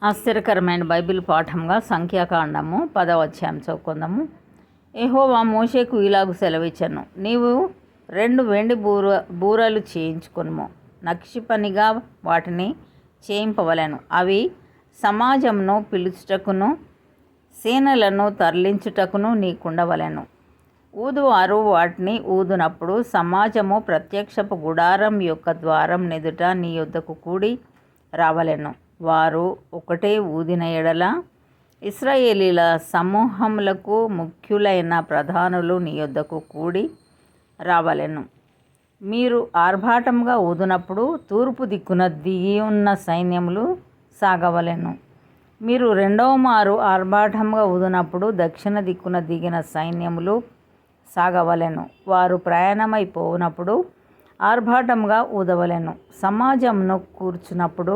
ఆశ్చర్యకరమైన బైబిల్ పాఠంగా సంఖ్యాకాండము 10వ అధ్యాయం చదువుకుందాము. యెహోవా మోషేకు ఇలాగు సెలవిచ్చెను, నీవు 2 వెండి బూరలు చేయించుకొనుము, నక్షి పనిగా వాటిని చేయింపవలెను. అవి సమాజమును పిలుచుటకును సేనలను తరలించుటకును నీకుండవలెను. ఊదువారు వాటిని ఊదునప్పుడు సమాజము ప్రత్యక్షపు గుడారం యొక్క ద్వారం నెదుట నీ యొద్దకు కూడి రావలెను. వారు ఒకటే ఊదిన ఎడల ఇశ్రాయేలీల సమూహములకు ముఖ్యులైన ప్రధానులు నీ యొద్దకు కూడి రావలెను. మీరు ఆర్భాటంగా ఊదినప్పుడు తూర్పు దిక్కున దిగి ఉన్న సైన్యములు సాగవలెను. మీరు రెండవ మారు ఆర్భాటంగా ఊదినప్పుడు దక్షిణ దిక్కున దిగిన సైన్యములు సాగవలెను. వారు ప్రయాణమైపోవునప్పుడు ఆర్భాటంగా ఊదవలెను. సమాజమును కూర్చున్నప్పుడు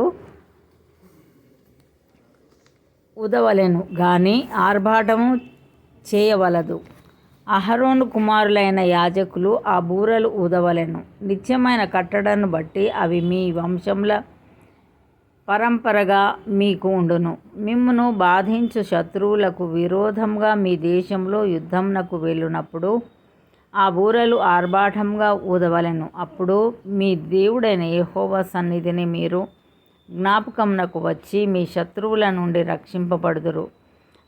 ఊదవలెను గాని ఆర్భాటము చేయవలదు. అహరోను కుమారులైన యాజకులు ఆ బూరలు ఊదవలెను. నిత్యమైన కట్టడను బట్టి అవి మీ వంశముల పరంపరగా మీకు ఉండును. మిమ్మును బాధించు శత్రువులకు విరోధంగా మీ దేశంలో యుద్ధమునకు వెళ్ళునప్పుడు ఆ బూరలు ఆర్భాటంగా ఊదవలెను. అప్పుడు మీ దేవుడైన యెహోవా సన్నిధిని మీరు జ్ఞాపకమునకు వచ్చి మీ శత్రువుల నుండి రక్షింపబడుదురు.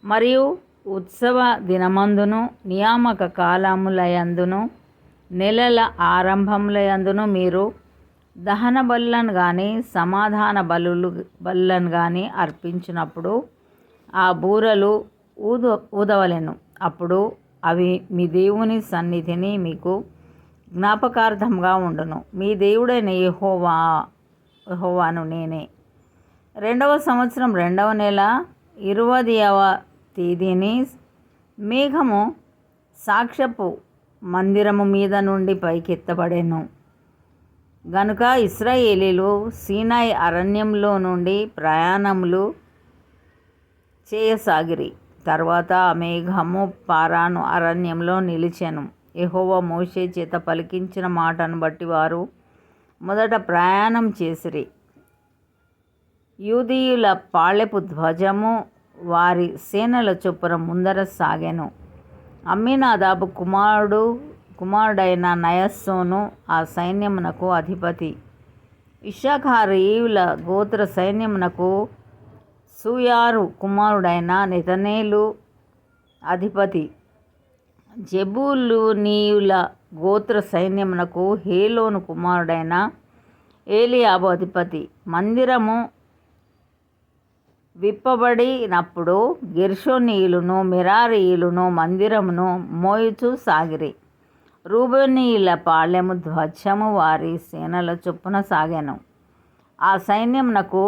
మరియు ఉత్సవ దినమందును నియామక కాలములయందును నెలల ఆరంభములయందును మీరు దహన బలులను కానీ సమాధాన బలులను కానీ అర్పించినప్పుడు ఆ బూరలు ఊదవలెను. అప్పుడు అవి మీ దేవుని సన్నిధిని మీకు జ్ఞాపకార్థంగా ఉండును. మీ దేవుడైన యెహోవాను నేనే. 2వ సంవత్సరం 2వ నెల 20వ తేదీని మేఘము సాక్ష్యపు మందిరము మీద నుండి పైకెత్తబడెను గనుక ఇశ్రాయేలీలు సీనాయి అరణ్యంలో నుండి ప్రయాణములు చేయసాగిరి. తర్వాత ఆ మేఘము పారాను అరణ్యంలో నిలిచెను. యెహోవా మోషే చేత పలికించిన మాటను బట్టి వారు మొదట ప్రయాణం చేసిరి. యూదీయుల పాళెపు ధ్వజము వారి సేనల చొప్పున ముందర సాగెను. అమ్మీనాదాబు కుమారుడైన నయస్సోను ఆ సైన్యమునకు అధిపతి. ఇశ్శాఖారీయుల గోత్ర సైన్యమునకు సూయారు కుమారుడైన నెతనేలు అధిపతి. జెబూలూనీయుల గోత్ర సైన్యమునకు హేలోను కుమారుడైన ఏలియాబు అధిపతి. మందిరము విప్పబడినప్పుడు గెర్షోనీయులను మెరారీయులను మందిరమును మోయుచూ సాగిరి. రూబేనీయుల పాళెము ధ్వజము వారి సేనల చొప్పున సాగెను. ఆ సైన్యమునకు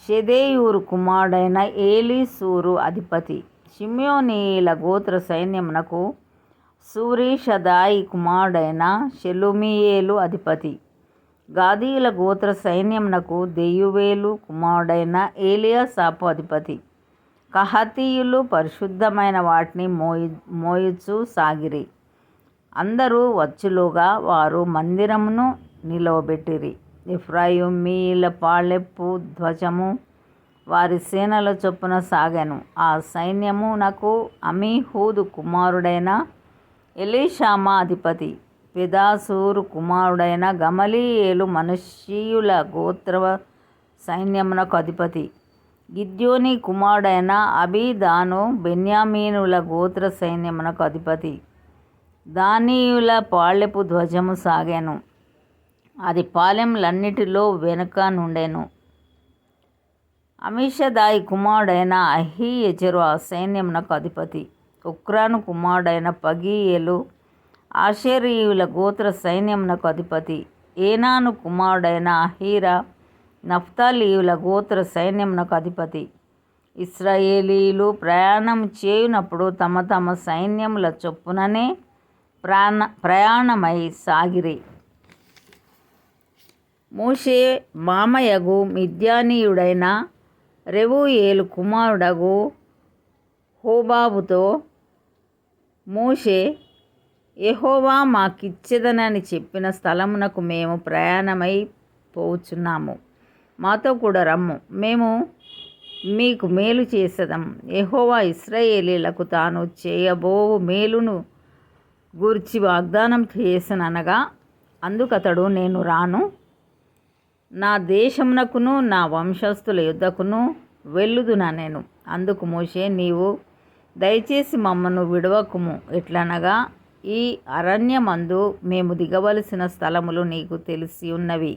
షెదేయూరు కుమారుడైన ఏలీసూరు అధిపతి. షిమ్యోనీయుల గోత్ర సైన్యమునకు సూరీషదాయి కుమారుడైన షెలుమియేలు అధిపతి. గాదీయుల గోత్ర సైన్యమునకు దెయువేలు కుమారుడైన ఏలియాసాపు అధిపతి. కహాతీయులు పరిశుద్ధమైన వాటిని మోయుచూ సాగిరి. అందరూ వచ్చులోగా వారు మందిరమును నిలవబెట్టిరి. ఎఫ్రాయిమీయుల పాళెపు ధ్వజము వారి సేనల చొప్పున సాగెను. ఆ సైన్యమునకు అమీహూదు కుమారుడైన ఎలీషామా అధిపతి. పెదాసూరు కుమారుడైన గమలీయేలు మనష్షీయుల గోత్ర సైన్యమునకు అధిపతి. గిద్యోని కుమారుడైన అబీదాను బెన్యామీనుల గోత్ర సైన్యమునకు అధిపతి. దానీయుల పాళెపు ధ్వజము సాగెను. అది పాలెంలన్నిటిలో వెనుక నుండెను. అమీషదాయి కుమారుడైన అహీయెజెరు ఆ సైన్యమునకు అధిపతి. ఒక్రాను కుమారుడైన పగీయేలు ఆషేరీయుల గోత్ర సైన్యమునకు అధిపతి. ఏనాను కుమారుడైన అహీరా నఫ్తాలీయుల గోత్ర సైన్యమునకు అధిపతి. ఇశ్రాయేలీయులు ప్రయాణం చేయునప్పుడు తమ తమ సైన్యముల చొప్పుననే ప్రయాణమై సాగిరి. మోషే మామయగు మిద్యానీయుడైన రెవూయేలు కుమారుడగు హోబాబుతో మోషే, యెహోవా మాకిచ్చెదనని చెప్పిన స్థలమునకు మేము ప్రయాణమై పోవుచున్నాము. మాతో కూడా రమ్ము. మేము మీకు మేలు చేసెదం. యెహోవా ఇశ్రాయేలీయులకు తాను చేయబోవు మేలును గూర్చి వాగ్దానం చేసిననగా, అందుకతడు నేను రాను, నా దేశమునకును నా వంశస్థుల యుద్ధకును వెళ్ళుదుననెను. అందుకు మోషే, నీవు దయచేసి మమ్మను విడవకుము, ఎట్లనగా ఈ అరణ్యమందు మేము దిగవలసిన స్థలములు నీకు తెలిసి ఉన్నవి.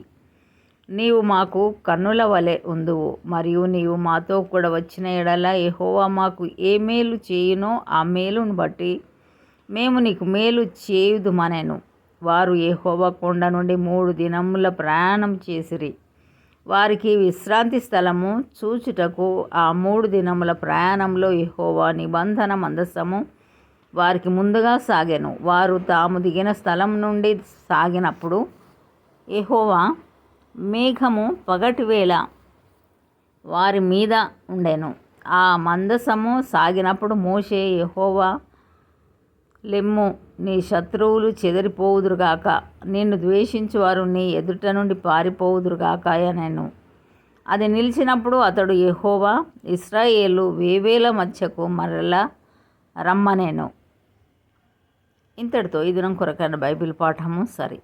నీవు మాకు కన్నుల వలె ఉందువు, మరియు నీవు మాతో కూడా వచ్చిన ఎడల యెహోవా మాకు ఏ మేలు చేయునో ఆ మేలును బట్టి మేము నీకు మేలు చేయుదుమనెను. వారు యెహోవా కొండ నుండి 3 దినముల ప్రయాణం చేసిరి. వారికి విశ్రాంతి స్థలము చూచుటకు ఆ 3 దినముల ప్రయాణంలో యెహోవా నిబంధన మందసము వారికి ముందుగా సాగెను. వారు తాము దిగిన స్థలం నుండి సాగినప్పుడు యెహోవా మేఘము పగటివేళ వారి మీద ఉండెను. ఆ మందసము సాగినప్పుడు మోషే, యెహోవా, లెమ్ము, నీ శత్రువులు చెదిరిపోవుదురుగాక, నిన్ను ద్వేషించువారు నీ ఎదుట నుండి పారిపోవుదురుగాక అనెను. అది నిలిచినప్పుడు అతడు యెహోవా ఇశ్రాయేలు వేవేల మధ్యకు మరల రమ్మనెను. ఇంతటితో ఈ దినం కొరకైన బైబిల్ పాఠము సరి.